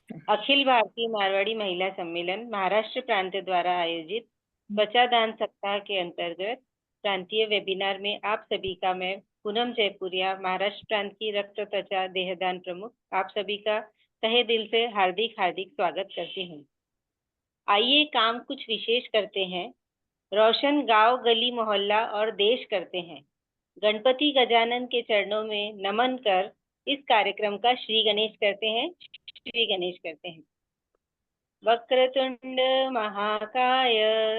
अखिल भारतीय मारवाड़ी महिला सम्मेलन महाराष्ट्र प्रांत द्वारा आयोजित त्वचा दान सप्ताह के अंतर्गत प्रांतीय वेबिनार में आप सभी का मैं पूनम जयपुरिया, महाराष्ट्र प्रांत की रक्त त्वचा देहदान प्रमुख, आप सभी का तहे दिल से हार्दिक हार्दिक स्वागत करती हूँ। आइए काम कुछ विशेष करते हैं, रोशन गांव गली मोहल्ला और देश करते हैं। गणपति गजानन के चरणों में नमन कर इस कार्यक्रम का श्री गणेश करते हैं। श्री गणेश करते हैं। वक्रतुंड महाकाय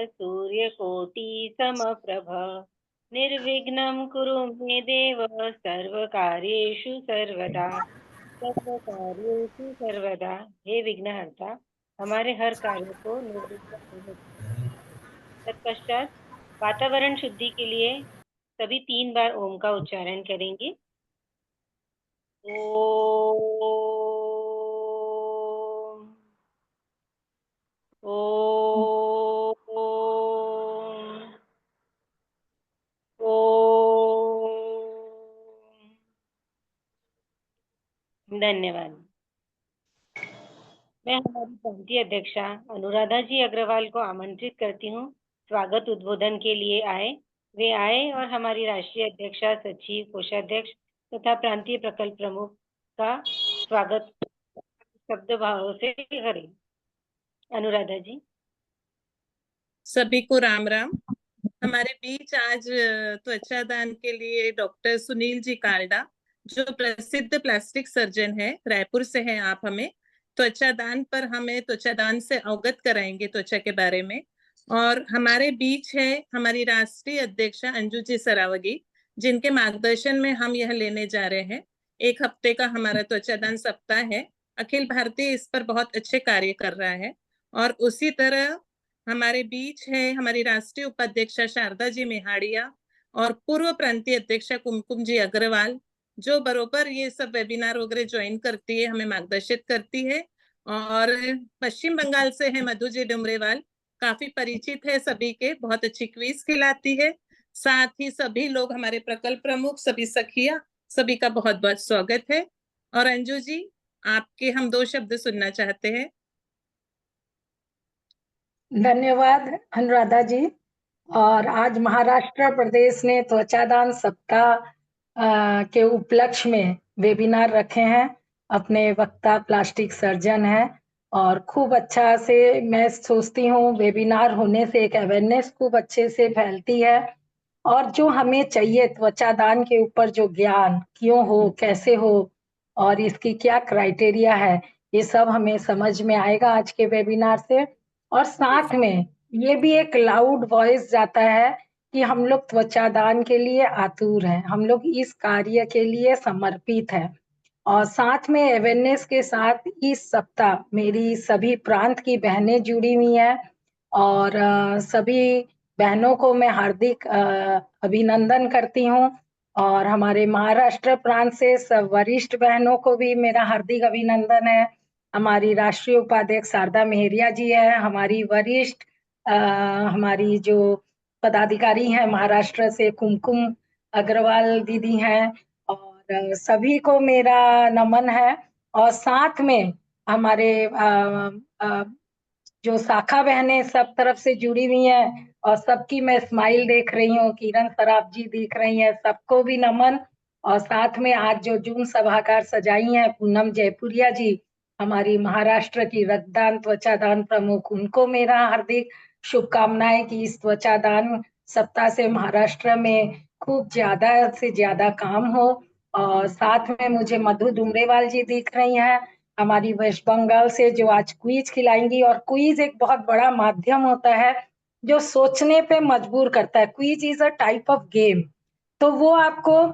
सूर्यकोटि समप्रभ निर्विघ्नं कुरु मे देव सर्वकार्येषु सर्वदा। सर्वकार्येषु सर्वदा। हे विघ्नहर्ता, हमारे हर कार्य को निर्विघ्न पूर्ण। तत्पश्चात वातावरण शुद्धि के लिए सभी 3 बार ओम का उच्चारण करेंगे। ओम ओम ओम। धन्यवाद। मैं हमारी प्रांतीय अध्यक्षा अनुराधा जी अग्रवाल को आमंत्रित करती हूँ स्वागत उद्बोधन के लिए वे आए और हमारी राष्ट्रीय अध्यक्षा, सचिव, कोषाध्यक्ष तथा प्रांतीय प्रकल्प प्रमुख का स्वागत शब्द भाव से करें। अनुराधा जी। सभी को राम राम। हमारे बीच आज त्वचा दान के लिए डॉक्टर सुनील जी काल्डा, जो प्रसिद्ध प्लास्टिक सर्जन है, रायपुर से हैं। आप हमें त्वचा दान पर हमें त्वचा दान से अवगत कराएंगे, त्वचा के बारे में। और हमारे बीच है हमारी राष्ट्रीय अध्यक्षा अंजू जी सरावगी, जिनके मार्गदर्शन में हम यह लेने जा रहे हैं। 1 हफ्ते का हमारा त्वचा दान सप्ताह है। अखिल भारतीय इस पर बहुत अच्छे कार्य कर रहा है। और उसी तरह हमारे बीच है हमारी राष्ट्रीय उपाध्यक्षा शारदा जी मेहाड़िया और पूर्व प्रांतीय अध्यक्षा कुमकुम जी अग्रवाल, जो बरोबर ये सब वेबिनार वगैरह ज्वाइन करती है, हमें मार्गदर्शित करती है। और पश्चिम बंगाल से है मधु जी डुमरेवाल, काफी परिचित है सभी के, बहुत अच्छी क्विज खिलाती है। साथ ही सभी लोग, हमारे प्रकल्प प्रमुख, सभी सखिया, सभी का बहुत बहुत स्वागत है। और अंजू जी, आपके हम 2 शब्द सुनना चाहते हैं। धन्यवाद अनुराधा जी। और आज महाराष्ट्र प्रदेश ने त्वचा दान सप्ताह के उपलक्ष्य में वेबिनार रखे हैं। अपने वक्ता प्लास्टिक सर्जन हैं और खूब अच्छा से, मैं सोचती हूँ वेबिनार होने से एक अवेयरनेस खूब अच्छे से फैलती है। और जो हमें चाहिए त्वचा दान के ऊपर, जो ज्ञान क्यों हो, कैसे हो और इसकी क्या क्राइटेरिया है, ये सब हमें समझ में आएगा आज के वेबिनार से। और साथ में ये भी एक लाउड वॉइस जाता है कि हम लोग त्वचा दान के लिए आतुर हैं, हम लोग इस कार्य के लिए समर्पित हैं। और साथ में अवेयरनेस के साथ इस सप्ताह मेरी सभी प्रांत की बहनें जुड़ी हुई हैं और सभी बहनों को मैं हार्दिक अभिनंदन करती हूँ। और हमारे महाराष्ट्र प्रांत से सब वरिष्ठ बहनों को भी मेरा हार्दिक अभिनंदन है। हमारी राष्ट्रीय उपाध्यक्ष शारदा मेहरिया जी है, हमारी वरिष्ठ हमारी जो पदाधिकारी हैं महाराष्ट्र से कुमकुम अग्रवाल दीदी हैं, और सभी को मेरा नमन है। और साथ में हमारे जो शाखा बहनें सब तरफ से जुड़ी हुई हैं और सबकी मैं स्माइल देख रही हूँ, किरण सराफ जी दिख रही हैं, सबको भी नमन। और साथ में आज जो जून सभागार सजाई हैं पूनम जयपुरिया जी, हमारी महाराष्ट्र की रक्तदान त्वचा दान प्रमुख, उनको मेरा हार्दिक शुभकामनाएं कि इस त्वचा दान सप्ताह से महाराष्ट्र में खूब ज्यादा से ज्यादा काम हो। और साथ में मुझे मधु डुमरेवाल जी दिख रही हैं, हमारी वेस्ट बंगाल से, जो आज क्विज खिलाएंगी। और क्विज एक बहुत बड़ा माध्यम होता है जो सोचने पे मजबूर करता है। Quiz is a type of game, तो वो आपको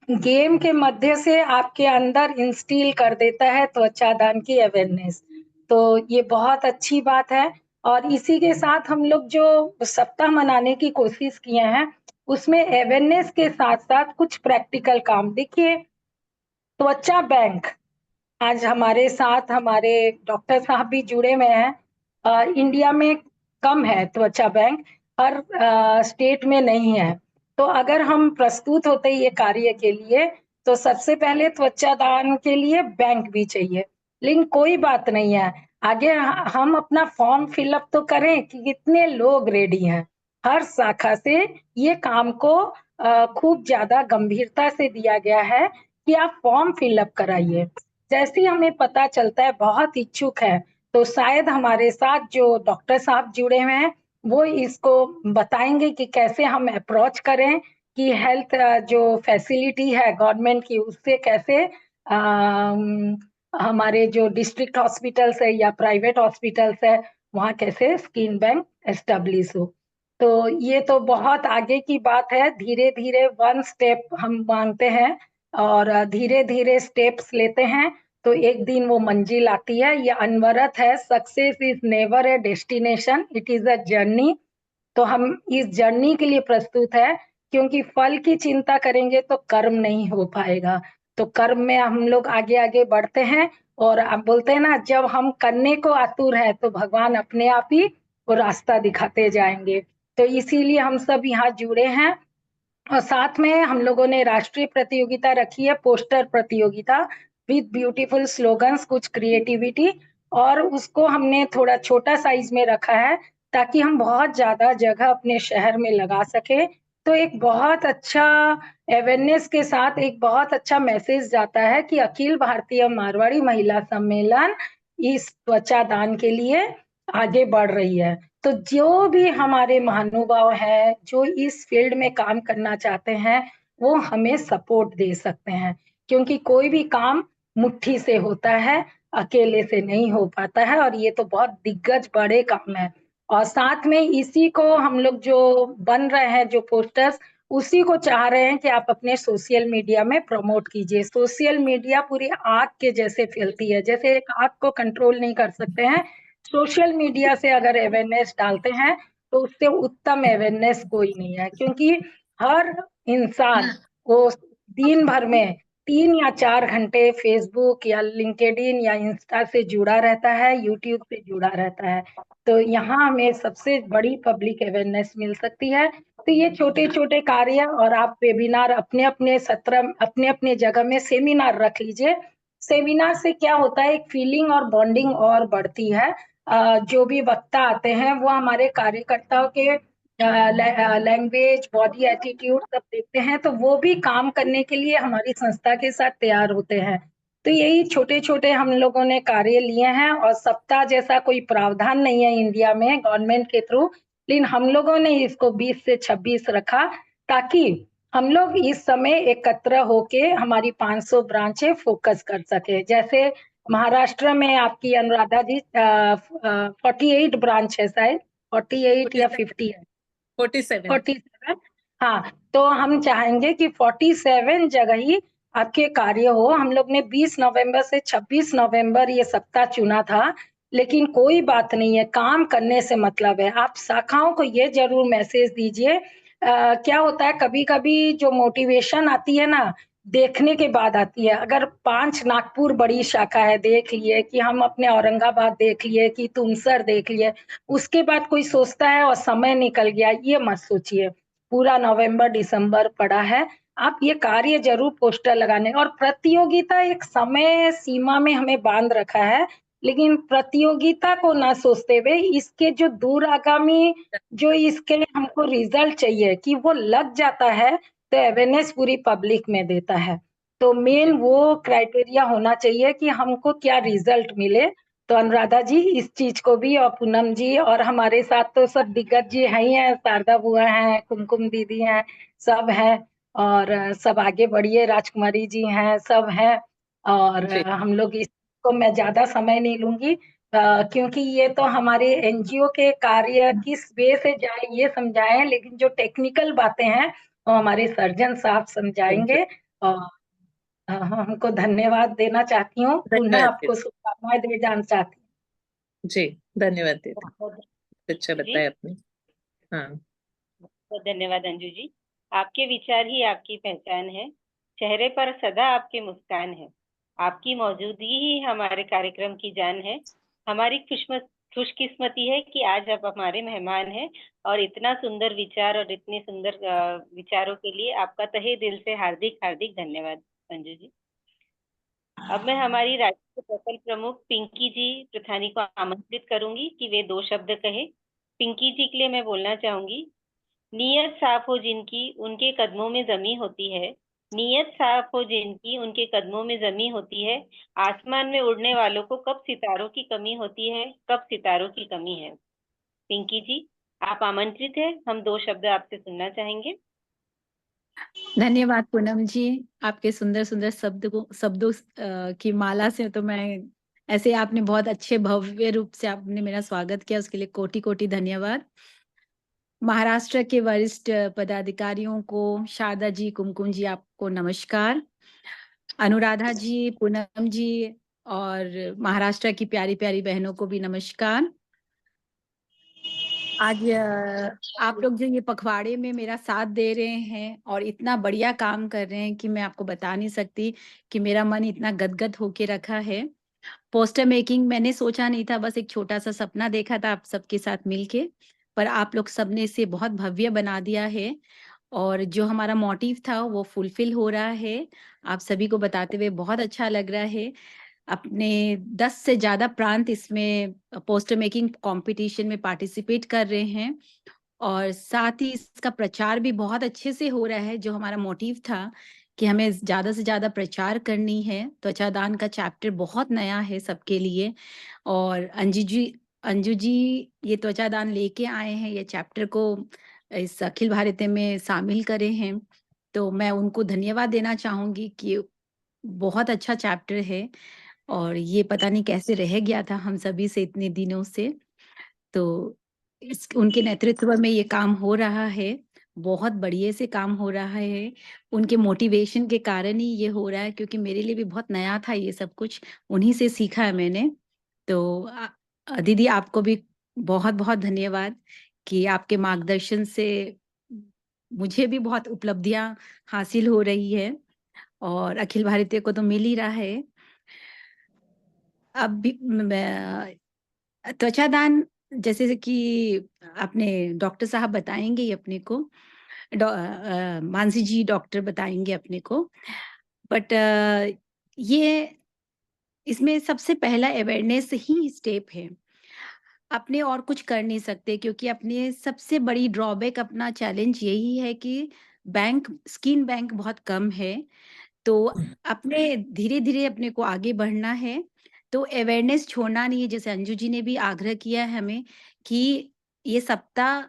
गेम के मध्य से आपके अंदर इंस्टिल कर देता है त्वचा दान की अवेयरनेस। तो ये बहुत अच्छी बात है। और इसी के साथ हम लोग जो सप्ताह मनाने की कोशिश किए हैं, उसमें अवेयरनेस के साथ साथ कुछ प्रैक्टिकल काम। देखिए, त्वचा बैंक आज हमारे साथ हमारे डॉक्टर साहब भी जुड़े हुए हैं। इंडिया में कम है त्वचा बैंक, हर स्टेट में नहीं है। तो अगर हम प्रस्तुत होते ये कार्य के लिए, तो सबसे पहले त्वचा दान के लिए बैंक भी चाहिए। लेकिन कोई बात नहीं है। आगे हम अपना फॉर्म फिलअप तो करें कि कितने लोग रेडी हैं। हर शाखा से ये काम को खूब ज्यादा गंभीरता से दिया गया है कि आप फॉर्म फिलअप कराइए। जैसे ही हमें पता चलता है बहुत इच्छुक है, तो शायद हमारे साथ जो डॉक्टर साहब जुड़े हुए हैं वो इसको बताएंगे कि कैसे हम अप्रोच करें कि हेल्थ जो फैसिलिटी है गवर्नमेंट की उससे कैसे हमारे जो डिस्ट्रिक्ट हॉस्पिटल्स है या प्राइवेट हॉस्पिटल्स है वहाँ कैसे स्किन बैंक एस्टेब्लिश हो। तो ये तो बहुत आगे की बात है। धीरे धीरे वन स्टेप हम मांगते हैं और धीरे धीरे स्टेप्स लेते हैं तो एक दिन वो मंजिल आती है। ये अनवरत है। Success is never a destination, it is a journey. तो हम इस जर्नी के लिए प्रस्तुत है, क्योंकि फल की चिंता करेंगे तो कर्म नहीं हो पाएगा। तो कर्म में हम लोग आगे आगे बढ़ते हैं और आप बोलते हैं ना, जब हम करने को आतुर है तो भगवान अपने आप ही वो रास्ता दिखाते जाएंगे। तो इसीलिए हम सब यहाँ जुड़े हैं। और साथ में हम लोगों ने राष्ट्रीय प्रतियोगिता रखी है, पोस्टर प्रतियोगिता विद ब्यूटीफुल स्लोगन्स, कुछ क्रिएटिविटी, और उसको हमने थोड़ा छोटा साइज में रखा है ताकि हम बहुत ज्यादा जगह अपने शहर में लगा सके। तो एक बहुत अच्छा अवेयरनेस के साथ एक बहुत अच्छा मैसेज जाता है कि अखिल भारतीय मारवाड़ी महिला सम्मेलन इस त्वचा दान के लिए आगे बढ़ रही है। तो जो भी हमारे महानुभाव हैं जो इस फील्ड में काम करना चाहते हैं वो हमें सपोर्ट दे सकते हैं, क्योंकि कोई भी काम मुट्ठी से होता है, अकेले से नहीं हो पाता है। और ये तो बहुत दिग्गज बड़े काम है। और साथ में इसी को हम लोग जो बन रहे हैं जो पोस्टर्स, उसी को चाह रहे हैं कि आप अपने सोशल मीडिया में प्रमोट कीजिए। सोशल मीडिया पूरी आग के जैसे फैलती है, जैसे एक आग को कंट्रोल नहीं कर सकते हैं, सोशल मीडिया से अगर अवेयरनेस डालते हैं तो उससे उत्तम अवेयरनेस कोई नहीं है। क्योंकि हर इंसान वो दिन भर में 3 या 4 घंटे फेसबुक या लिंक्डइन या इंस्टा से जुड़ा रहता है, यूट्यूब से जुड़ा रहता है। तो यहाँ हमें सबसे बड़ी पब्लिक अवेयरनेस मिल सकती है। तो ये छोटे छोटे कार्य, और आप वेबिनार अपने अपने सत्र अपने अपने जगह में सेमिनार रख लीजिए। सेमिनार से क्या होता है, एक फीलिंग और बॉन्डिंग और बढ़ती है। जो भी वक्ता आते हैं वो हमारे कार्यकर्ताओं के लैंग्वेज, बॉडी एटीट्यूड सब देखते हैं, तो वो भी काम करने के लिए हमारी संस्था के साथ तैयार होते हैं। तो यही छोटे छोटे हम लोगों ने कार्य लिए हैं। और सप्ताह जैसा कोई प्रावधान नहीं है इंडिया में गवर्नमेंट के थ्रू, लेकिन हम लोगों ने इसको 20 से 26 रखा ताकि हम लोग इस समय एकत्र होके हमारी 500 ब्रांचें फोकस कर सके। जैसे महाराष्ट्र में आपकी अनुराधा जी 48 ब्रांच है शायद, 48 या 50 है, 47। 47। हाँ, तो हम चाहेंगे कि 47 जगह ही आपके कार्य हो। हम लोग ने 20 नवंबर से 26 नवंबर ये सप्ताह चुना था, लेकिन कोई बात नहीं है, काम करने से मतलब है। आप शाखाओं को ये जरूर मैसेज दीजिए। क्या होता है, कभी कभी जो मोटिवेशन आती है ना, देखने के बाद आती है। अगर 5 नागपुर बड़ी शाखा है, देख लिए कि हम अपने औरंगाबाद देख लिए कि तुमसर देख लिए, उसके बाद कोई सोचता है और समय निकल गया, ये मत सोचिए। पूरा नवंबर दिसंबर पड़ा है, आप ये कार्य जरूर पोस्टर लगाने। और प्रतियोगिता एक समय सीमा में हमें बांध रखा है, लेकिन प्रतियोगिता को ना सोचते हुए इसके जो दूर आगामी जो इसके लिए हमको रिजल्ट चाहिए कि वो लग जाता है, तो अवेयरनेस पूरी पब्लिक में देता है। तो मेन वो क्राइटेरिया होना चाहिए कि हमको क्या रिजल्ट मिले। तो अनुराधा जी इस चीज को भी, और पूनम जी, और हमारे साथ तो सब दिग्गज जी हैं ही हैं, शारदा बुआ हैं, कुमकुम दीदी हैं, सब हैं। और सब आगे बढ़िए, राजकुमारी जी हैं, सब हैं। और जी हम लोग इसको मैं ज्यादा समय नहीं लूंगी, क्योंकि ये तो हमारे एनजीओ के कार्य किस वे से जाए ये समझाएं, लेकिन जो टेक्निकल बातें हैं वो हमारे सर्जन साहब थैंक यू। समझाएंगे। और हमको धन्यवाद देना चाहती हूँ, पुनः धन्यवाद आपको शुभकामनाएं दे जाना चाहती जी, धन्यवाद दीदी, बहुत अच्छा जी, बताया आपने। हाँ बहुत धन्यवाद अंजू जी। आपके विचार ही आपकी पहचान है, चेहरे पर सदा आपकी मुस्कान है, आपकी मौजूदगी ही हमारे कार्यक्रम की जान है। हमारी खुशकिस्मती है कि आज आप हमारे मेहमान हैं, और इतना सुंदर विचार और इतने सुंदर विचारों के लिए आपका तहे दिल से हार्दिक हार्दिक धन्यवाद अंजू जी। अब मैं हमारी राज्य प्रकल्प प्रमुख पिंकी जी प्रधानी को आमंत्रित करूंगी कि वे 2 शब्द कहे। पिंकी जी के लिए मैं बोलना चाहूंगी, नीयत साफ हो जिनकी उनके कदमों में जमी होती है। नीयत साफ हो जिनकी उनके कदमों में जमी होती है। आसमान में उड़ने वालों को कब सितारों की कमी होती है, कब सितारों की कमी है। पिंकी जी, आप आमंत्रित हैं, हम 2 शब्द आपसे सुनना चाहेंगे। धन्यवाद पूनम जी, आपके सुंदर सुंदर शब्दों की माला से तो मैं ऐसे आपने बहुत अच्छे भव्य रूप से आपने मेरा स्वागत किया, उसके लिए कोटि कोटि धन्यवाद। महाराष्ट्र के वरिष्ठ पदाधिकारियों को, शारदा जी, कुमकुम जी, आपको नमस्कार। अनुराधा जी, पूनम जी और महाराष्ट्र की प्यारी प्यारी बहनों को भी नमस्कार। आज आप लोग जो ये पखवाड़े में मेरा साथ दे रहे हैं और इतना बढ़िया काम कर रहे हैं कि मैं आपको बता नहीं सकती कि मेरा मन इतना गदगद होके रखा है। पोस्टर मेकिंग मैंने सोचा नहीं था, बस एक छोटा सा सपना देखा था आप सबके साथ मिलके, पर आप लोग सबने इसे बहुत भव्य बना दिया है और जो हमारा मोटिव था वो फुलफिल हो रहा है। आप सभी को बताते हुए बहुत अच्छा लग रहा है। अपने 10 से ज़्यादा प्रांत इसमें पोस्टर मेकिंग कंपटीशन में पार्टिसिपेट कर रहे हैं और साथ ही इसका प्रचार भी बहुत अच्छे से हो रहा है। जो हमारा मोटिव था कि हमें ज़्यादा से ज़्यादा प्रचार करनी है, त्वचा दान का चैप्टर बहुत नया है सबके लिए और अंजू जी ये त्वचा दान लेके आए हैं, ये चैप्टर को इस अखिल भारतीय में शामिल करे हैं, तो मैं उनको धन्यवाद देना चाहूँगी कि बहुत अच्छा चैप्टर है और ये पता नहीं कैसे रह गया था हम सभी से इतने दिनों से। तो उनके नेतृत्व में ये काम हो रहा है, बहुत बढ़िया से काम हो रहा है। उनके मोटिवेशन के कारण ही ये हो रहा है, क्योंकि मेरे लिए भी बहुत नया था ये सब कुछ, उन्हीं से सीखा है मैंने। तो दीदी आपको भी बहुत बहुत धन्यवाद कि आपके मार्गदर्शन से मुझे भी बहुत उपलब्धियां हासिल हो रही है और अखिल भारतीय को तो मिल ही रहा है। अब भी त्वचा दान जैसे कि आपने डॉक्टर साहब बताएंगे ये अपने को, मानसी जी डॉक्टर बताएंगे अपने को, बट ये इसमें सबसे पहला अवेयरनेस ही स्टेप है। अपने और कुछ कर नहीं सकते, क्योंकि अपने सबसे बड़ी ड्रॉबैक अपना चैलेंज यही है कि स्किन बैंक बहुत कम है। तो अपने धीरे-धीरे अपने को आगे बढ़ना है, तो अवेयरनेस छोड़ना नहीं है। जैसे अंजू जी ने भी आग्रह किया है हमें कि ये सप्ताह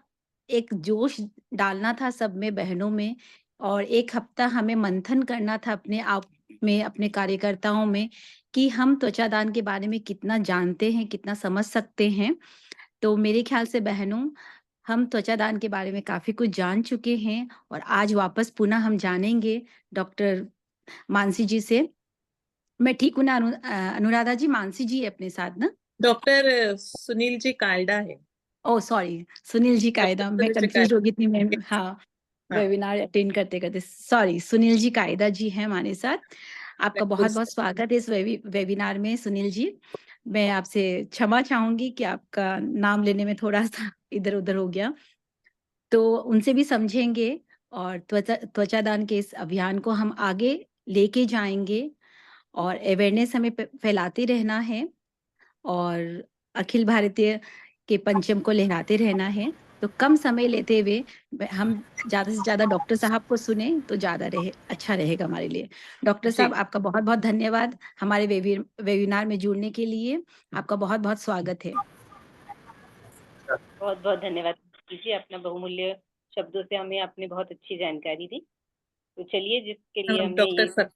एक जोश डालना था सब में, बहनों में, और 1 हफ्ता हमें मंथन करना था अपने आप में, अपने कार्यकर्ताओं में कि हम त्वचा दान के बारे में कितना जानते हैं, कितना समझ सकते हैं। तो मेरे ख्याल से बहनों, हम त्वचा दान के बारे में काफ़ी कुछ जान चुके हैं और आज वापस पुनः हम जानेंगे डॉक्टर मानसी जी से। मैं ठीक हूँ ना अनुराधा जी? मानसी जी है अपने साथ ना? डॉक्टर सुनील जी काल्डा है। ओह सॉरी, सुनील जी कायदा, मैं कंफ्यूज हो गई थी मैं। हाँ, हाँ। वेबिनार अटेंड करते करते सॉरी। सुनील जी कायदा जी हैं हमारे साथ। आपका बहुत बहुत स्वागत है इस वेबिनार में सुनील जी। मैं आपसे क्षमा चाहूंगी कि आपका नाम लेने में थोड़ा सा इधर उधर हो गया, तो उनसे भी समझेंगे और त्वचा दान के इस अभियान को हम आगे लेके जाएंगे और अवेयरनेस हमें फैलाते रहना है और अखिल भारतीय के पंचम को लहराते रहना है। तो कम समय लेते हुए हम ज़्यादा से ज़्यादा डॉक्टर साहब को सुने तो ज़्यादा अच्छा रहेगा हमारे लिए। डॉक्टर साहब आपका बहुत बहुत धन्यवाद हमारे वेबिनार में जुड़ने के लिए। आपका बहुत बहुत स्वागत है। बहुत बहुत धन्यवाद जी, अपना बहुमूल्य शब्दों से हमें आपने बहुत अच्छी जानकारी दी। तो चलिए, जिसके लिए हमने डॉक्टर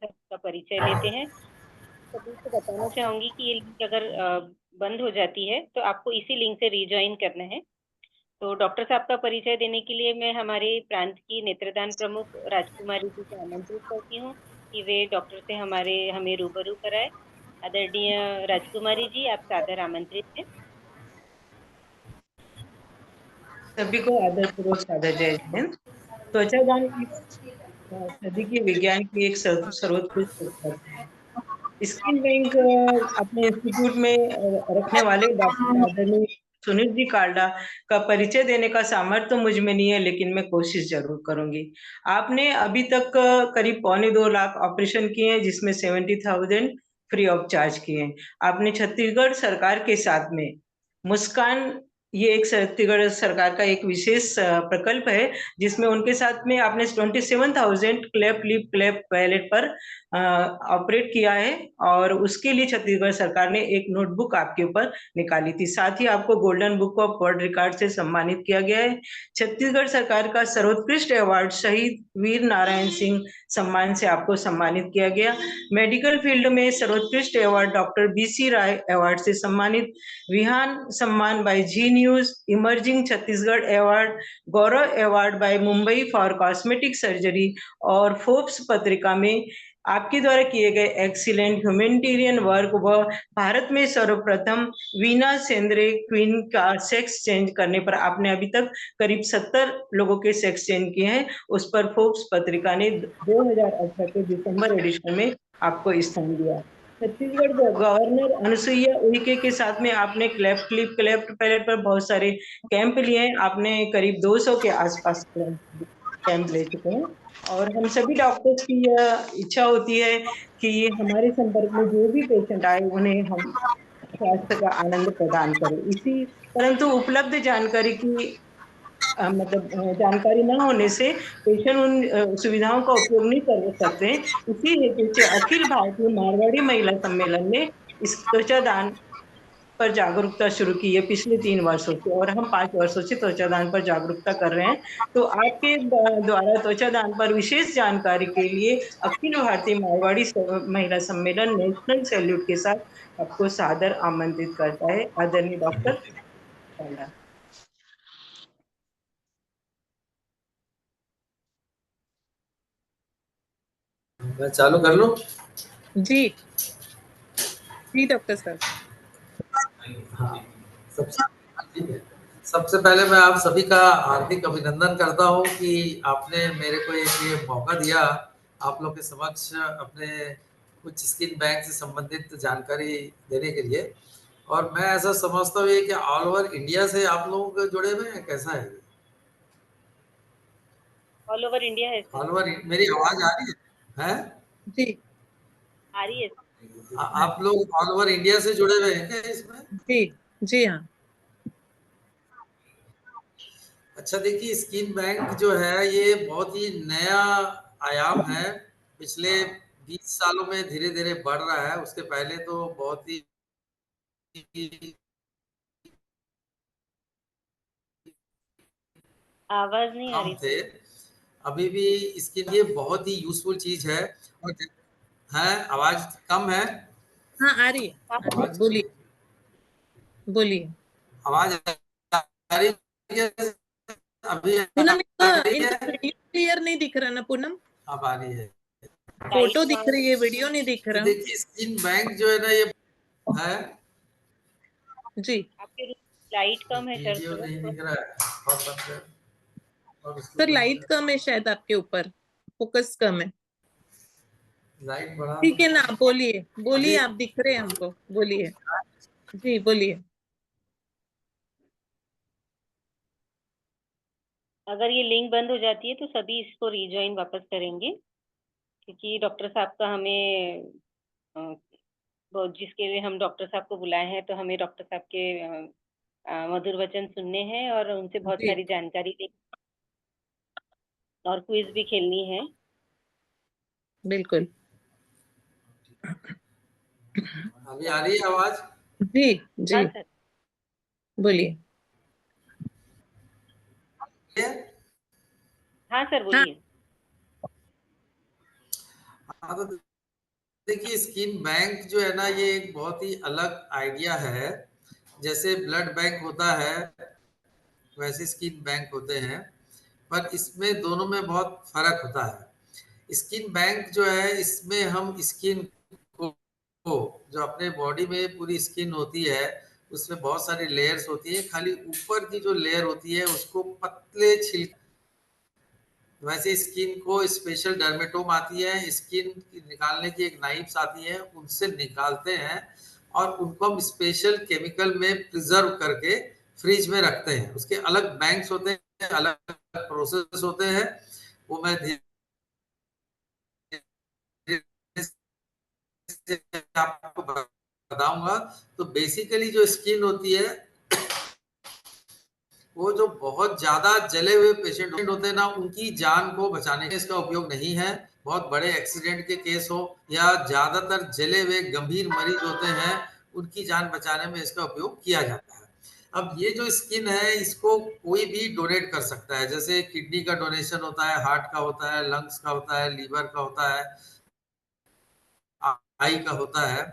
का परिचय लेते हैं। सभी को बताना चाहूंगी कि ये लिंक अगर बंद हो जाती है तो आपको इसी लिंक से रीजॉइन करना है। तो डॉक्टर साहब का परिचय देने के लिए मैं हमारे प्रांत की नेत्रदान प्रमुख राजकुमारी जी को आमंत्रित करती हूँ कि वे डॉक्टर से हमें रूबरू कराए। आदरणीय राजकुमारी जी, आप सादर आमंत्रित हैं। सभी को आदरपूर्वक सादर जय हिंद। त्वचा दान सदी के विज्ञान की एक सर्वोत्कृष्ट उपलब्धि है। स्किन बैंक अपने इंस्टीट्यूट में रखने वाले डॉक्टर आदरणीय सुनील जी काल्डा का परिचय देने का सामर्थ्य तो मुझ में नहीं है, लेकिन मैं कोशिश जरूर करूंगी। आपने अभी तक करीब 1.25 लाख ऑपरेशन किए हैं, जिसमें 70,000 फ्री ऑफ चार्ज किए हैं। आपने छत्तीसगढ़ सरकार के साथ में मुस्कान, ये एक छत्तीसगढ़ सरकार का एक विशेष प्रकल्प है, जिसमें उनके साथ में आपने 27,000 क्लेप लिप क्लेप पैलेट पर ऑपरेट किया है, और उसके लिए छत्तीसगढ़ सरकार ने एक नोटबुक आपके ऊपर निकाली थी। साथ ही आपको golden book of world record से सम्मानित किया गया है। छत्तीसगढ़ सरकार का सर्वोत्कृष्ट अवार्ड शहीद वीर नारायण सिंह सम्मान से आपको सम्मानित किया गया। मेडिकल फील्ड में सर्वोत्कृष्ट award doctor BC Roy award से सम्मानित, विहान सम्मान by Zee News, emerging Chhattisgarh award, Gaurav award by Mumbai for cosmetic surgery, और फोर्ब्स पत्रिका में आपके द्वारा किए गए एक्सीलेंट ह्यूमैनिटेरियन वर्क व भारत में सर्वप्रथम वीना सेंद्रे क्वीन का सेक्स चेंज करने पर आपने अभी तक करीब 70 लोगों के सेक्स चेंज किए हैं, उस पर फोर्ब्स पत्रिका ने 2018 के दिसंबर एडिशन में आपको स्थान दिया। छत्तीसगढ़ गवर्नर अनुसुईया उइके के साथ में आपने क्लेफ्ट पैलेट पर बहुत सारे कैंप लिए हैं। आपने करीब 200 के आसपास कैंप ले चुके हैं, और हम सभी डॉक्टर्स की यह इच्छा होती है कि हमारे संपर्क में जो भी पेशेंट आए उन्हें हम स्वास्थ्य का आनंद प्रदान करें। इसी परंतु उपलब्ध जानकारी की जानकारी न होने से पेशेंट उन सुविधाओं का उपयोग नहीं कर सकते। इसी हेतु से अखिल भारतीय मारवाड़ी महिला सम्मेलन ने इस त्वचा दान पर जागरूकता शुरू की है पिछले 3 वर्षों से, और हम 5 वर्षों से त्वचा दान पर जागरूकता कर रहे हैं। तो आपके द्वारा त्वचा दान पर विशेष जानकारी के लिए अखिल भारतीय मारवाड़ी महिला सम्मेलन नेशनल सैल्यूट के साथ आपको सादर आमंत्रित करता है। आदरणीय डॉक्टर काल्डा। मैं चालू कर लूं? जी जी डॉक्टर साहब। हाँ, ठीक है। सबसे पहले मैं आप सभी का हार्दिक अभिनंदन करता हूं कि आपने मेरे को एक ये मौका दिया आप लोग के समक्ष अपने कुछ स्किन बैंक से संबंधित जानकारी देने के लिए। और मैं ऐसा समझता हूँ कि ऑल ओवर इंडिया से आप लोग जुड़े हुए हैं, कैसा है? ऑल ओवर इंडिया है सर। ऑल ओवर मेरी आवाज आ रही है? जी आ रही है। आप लोग ऑल ओवर इंडिया से जुड़े हुए हैं क्या इसमें? जी जी हाँ। अच्छा, देखिए स्किन बैंक जो है ये बहुत ही नया आयाम है, पिछले 20 सालों में धीरे धीरे बढ़ रहा है। उसके पहले तो बहुत ही आवाज नहीं आ कम रही थे। अभी भी इसके लिए बहुत ही यूजफुल चीज है। और है, आवाज कम है? हाँ आ रही है, बोलिए बोलिए। आवाज आ रही है? अभी आ पूनम रही इनका है? वीडियो क्लियर नहीं दिख रहा ना पूनम? अब आ रही है। फोटो दिख रही है, वीडियो नहीं दिख तो रहा। देखिए स्किन बैंक जो है ना ये है, जी आपके लाइट कम है सर वीडियो नहीं थोड़ा। दिख रहा है। और बंद कर, और इसको सर बंद लाइट कर। कम है शायद आपके ऊपर, फोकस कम है। लाइट बढ़ा ठीक है ना, बोलिए बोलिए, अभी आप दिख रहे हैं हमको, बोलिए। जी बोलिए। अगर ये लिंक बंद हो जाती है तो सभी इसको रीजॉइन वापस करेंगे, क्योंकि डॉक्टर साहब का हमें जिसके लिए हम डॉक्टर साहब को बुलाए हैं, तो हमें डॉक्टर साहब के मधुर वचन सुनने हैं और उनसे बहुत जी सारी जानकारी लेनी और क्विज भी खेलनी है। बिल्कुल। अभी आ रही है आवाज? जी जी हाँ सर। बोलिए। हाँ सर हाँ बोलिए। हाँ, तो देखिए स्किन बैंक जो है ना ये एक बहुत ही अलग आइडिया है। जैसे ब्लड बैंक होता है वैसे स्किन बैंक होते हैं, पर इसमें दोनों में बहुत फर्क होता है। स्किन बैंक जो है इसमें हम स्किन को जो अपने बॉडी में पूरी स्किन होती है उसमें बहुत सारी लेयर्स होती है, खाली ऊपर की जो लेयर होती है उसको पतले छिलके, वैसे स्किन को स्पेशल डर्मेटोम आती है, स्किन निकालने की एक नाइफ्स आती है, उनसे निकालते हैं और उनको हम स्पेशल केमिकल में प्रिजर्व करके फ्रिज में रखते हैं, उसके अलग बैंक्स होते हैं, अलग प्रोसेस होते हैं, वो मैं आपको बताऊंगा। तो बेसिकली जो स्किन होती है वो जो बहुत ज्यादा जले हुए पेशेंट होते हैं ना, उनकी जान को बचाने के इसका उपयोग नहीं है। बहुत बड़े एक्सीडेंट के केस हो या ज्यादातर जले हुए गंभीर मरीज होते हैं, उनकी जान बचाने में इसका उपयोग किया जाता है। अब ये जो स्किन है इसको कोई भी डोनेट कर सकता है, जैसे किडनी का डोनेशन होता है, हार्ट का होता है, लंग्स का होता है, लीवर का होता है, आई का होता है।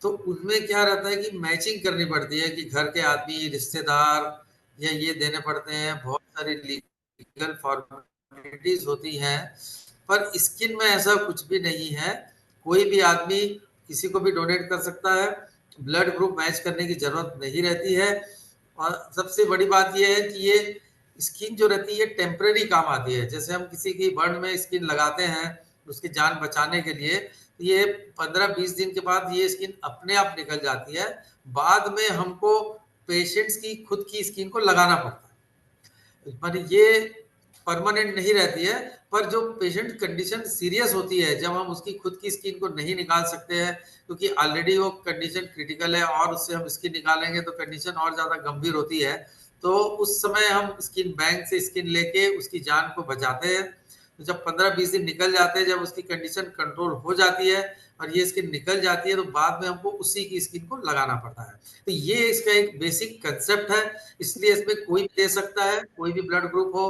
तो उनमें क्या रहता है कि मैचिंग करनी पड़ती है कि घर के आदमी, रिश्तेदार या ये देने पड़ते हैं, बहुत सारी लीगल फॉर्मेलिटीज होती हैं। पर स्किन में ऐसा कुछ भी नहीं है, कोई भी आदमी किसी को भी डोनेट कर सकता है, ब्लड ग्रुप मैच करने की जरूरत नहीं रहती है। और सबसे बड़ी बात यह है कि ये स्किन जो रहती है टेम्परेरी काम आती है। जैसे हम किसी की बर्न में स्किन लगाते हैं उसकी जान बचाने के लिए, ये 15-20 दिन के बाद ये स्किन अपने आप निकल जाती है। बाद में हमको पेशेंट्स की खुद की स्किन को लगाना पड़ता है, पर ये परमानेंट नहीं रहती है। पर जो पेशेंट कंडीशन सीरियस होती है, जब हम उसकी खुद की स्किन को नहीं निकाल सकते हैं क्योंकि ऑलरेडी वो कंडीशन क्रिटिकल है और उससे हम स्किन निकालेंगे तो कंडीशन और ज्यादा गंभीर होती है, तो उस समय हम स्किन बैंक से स्किन लेके उसकी जान को बचाते हैं। तो जब 15-20 दिन निकल जाते हैं, जब उसकी कंडीशन कंट्रोल हो जाती है और ये स्किन निकल जाती है, तो बाद में हमको उसी की स्किन को लगाना पड़ता है। तो ये इसका एक बेसिक कंसेप्ट है। इसलिए इसमें कोई भी दे सकता है, कोई भी ब्लड ग्रुप हो,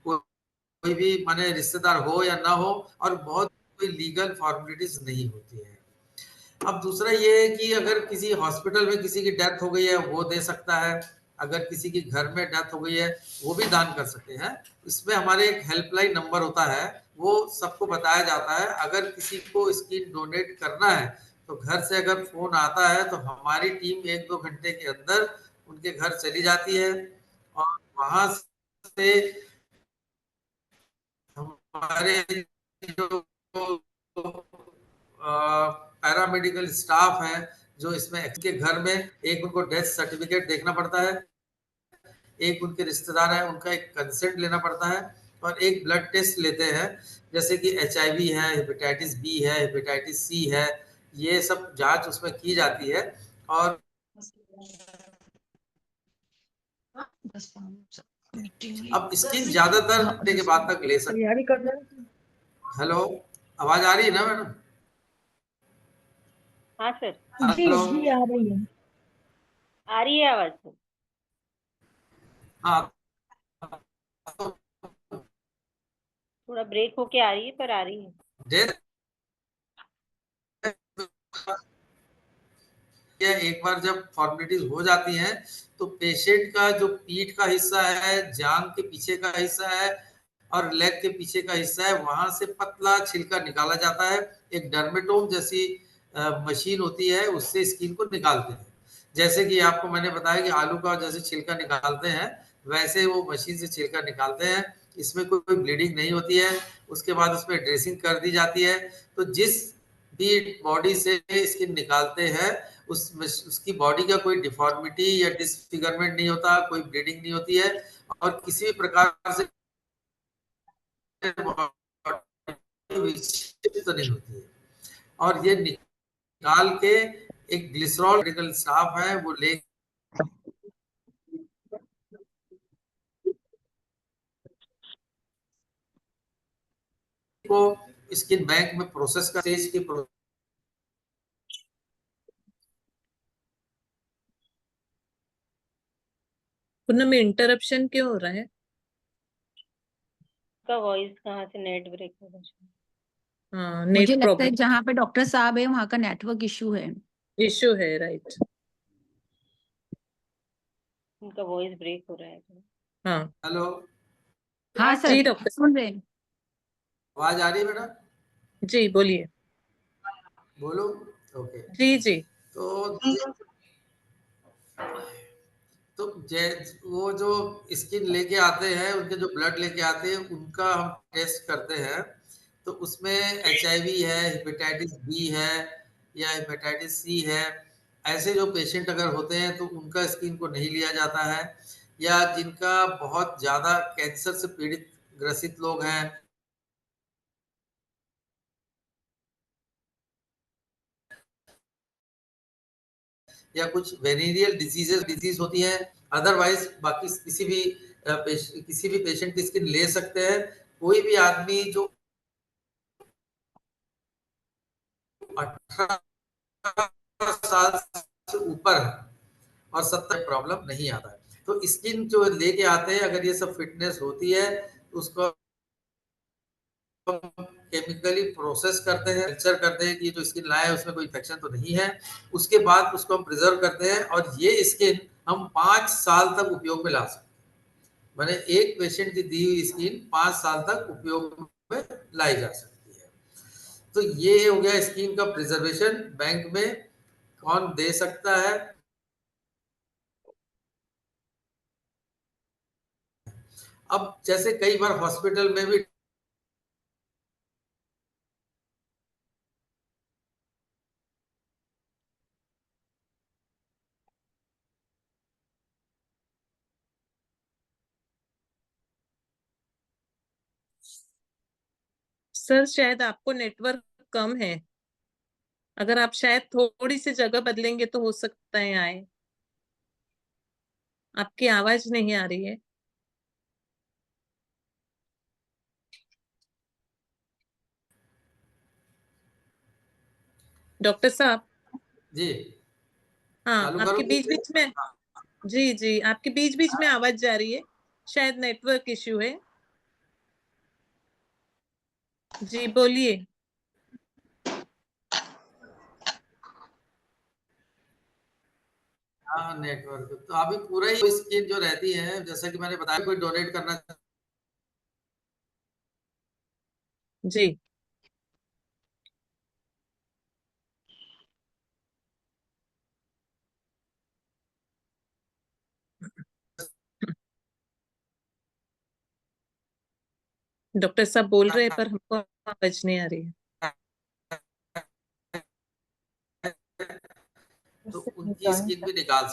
कोई भी माने रिश्तेदार हो या ना हो, और बहुत कोई लीगल फॉर्मेलिटीज नहीं होती है। अब दूसरा ये है कि अगर किसी हॉस्पिटल में किसी की डेथ हो गई है वो दे सकता है, अगर किसी की घर में डेथ हो गई है वो भी दान कर सकते हैं। इसमें हमारे एक हेल्पलाइन नंबर होता है, वो सबको बताया जाता है। अगर किसी को स्किन डोनेट करना है तो घर से अगर फोन आता है तो हमारी टीम 1-2 घंटे के अंदर उनके घर चली जाती है और वहां से हमारे जो पैरामेडिकल स्टाफ है जो इसमें के घर में, एक उनको डेथ सर्टिफिकेट देखना पड़ता है, एक उनके रिश्तेदार है उनका एक कंसेंट लेना पड़ता है, और एक ब्लड टेस्ट लेते हैं जैसे कि HIV है, हेपेटाइटिस बी है, हेपेटाइटिस सी है, ये सब जांच उसमें की जाती है। और अब स्किन ज्यादातर घंटे के बाद तक ले सकते। हेलो, आवाज आ रही है ना मैडम? हाँ सर, हेलो, आ रही है। आ रही है आवाज सर। हाँ, थोड़ा ब्रेक होके आ रही है पर आ रही है। डेथ एक बार जब फॉर्मेलिटीज हो जाती हैं तो पेशेंट का जो पीठ का हिस्सा है, जांग के पीछे का हिस्सा है और लेग के पीछे का हिस्सा है, वहां से पतला छिलका निकाला जाता है। एक डर्मेटोम जैसी मशीन होती है, उससे स्किन को निकालते हैं। जैसे कि आपको मैंने बताया कि आलू का जैसे छिलका निकालते हैं, वैसे वो मशीन से छिलका निकालते हैं। इसमें कोई ब्लीडिंग नहीं होती है। उसके बाद उसमें ड्रेसिंग कर दी जाती है। तो जिस भी बॉडी से स्किन निकालते हैं उसकी बॉडी का कोई डिफॉर्मिटी या डिसफिगरमेंट नहीं होता, कोई ब्लीडिंग नहीं होती है और किसी भी प्रकार से विक्षिप्त नहीं होती है। और ये निकाल के एक ग्लिसरॉल मेडिकल स्टाफ है वो ले को स्किन बैंक में प्रोसेस का स्टेज की पुनः में इंटरप्शन क्यों हो रहा है? का वॉइस कहाँ से नेट ब्रेक हो रहा है? हाँ, मुझे नेट लगता है प्रॉब्लम जहाँ पे डॉक्टर साहब है वहाँ का नेटवर्क इशू है। इशू है, राइट। उनका वॉइस ब्रेक हो रहा है। हाँ हेलो, हाँ जी सर, डॉक्टर, सुन रहे हैं। आवाज आ रही है मैडम? जी बोलिए। बोलो। ओके। जी जी। तो वो जो स्किन लेके आते हैं, उनके जो ब्लड लेके आते हैं उनका हम टेस्ट करते हैं। तो उसमें HIV है, हेपेटाइटिस बी है या हेपेटाइटिस सी है ऐसे जो पेशेंट अगर होते हैं तो उनका स्किन को नहीं लिया जाता है, या जिनका बहुत ज़्यादा कैंसर से पीड़ित ग्रसित लोग हैं, या कुछ वेनेरियल डिजीज होती हैं, अदरवाइज बाकी किसी भी पेशेंट की स्किन ले सकते हैं। कोई भी आदमी जो 18 साल से ऊपर है और 70 प्रॉब्लम नहीं आता है, तो स्किन जो लेके आते हैं, अगर ये सब फिटनेस होती है तो उसको केमिकली प्रोसेस करते हैं, कल्चर करते हैं कि जो स्किन लाया है उसमें कोई इन्फेक्शन तो नहीं है। उसके बाद उसको हम प्रिजर्व करते हैं और ये स्किन हम 5 साल तक उपयोग में ला सकते हैं। मैंने एक पेशेंट की दी हुई स्किन 5 साल तक उपयोग में लाई जा सकती है। तो ये हो गया स्किन का प्रिजर्वेशन। बैंक में कौन दे सकता है? अब जैसे कई बार हॉस्पिटल में भी सर शायद आपको नेटवर्क कम है, अगर आप शायद थोड़ी सी जगह बदलेंगे तो हो सकता है आए। आपकी आवाज नहीं आ रही है। डॉक्टर साहब। जी हाँ, चालू आपके करूँ? बीच बीच में, जी जी, आपके बीच बीच में आवाज जा रही है, शायद नेटवर्क इश्यू है। जी बोलिए। हाँ, नेटवर्क तो अभी पूरा ही स्किन जो रहती है, जैसा कि मैंने बताया, कोई डोनेट करना जी डॉक्टर साहब बोल रहे हैं पर हमको आवाज नहीं आ रही है। तो उनकी स्किन भी निकाल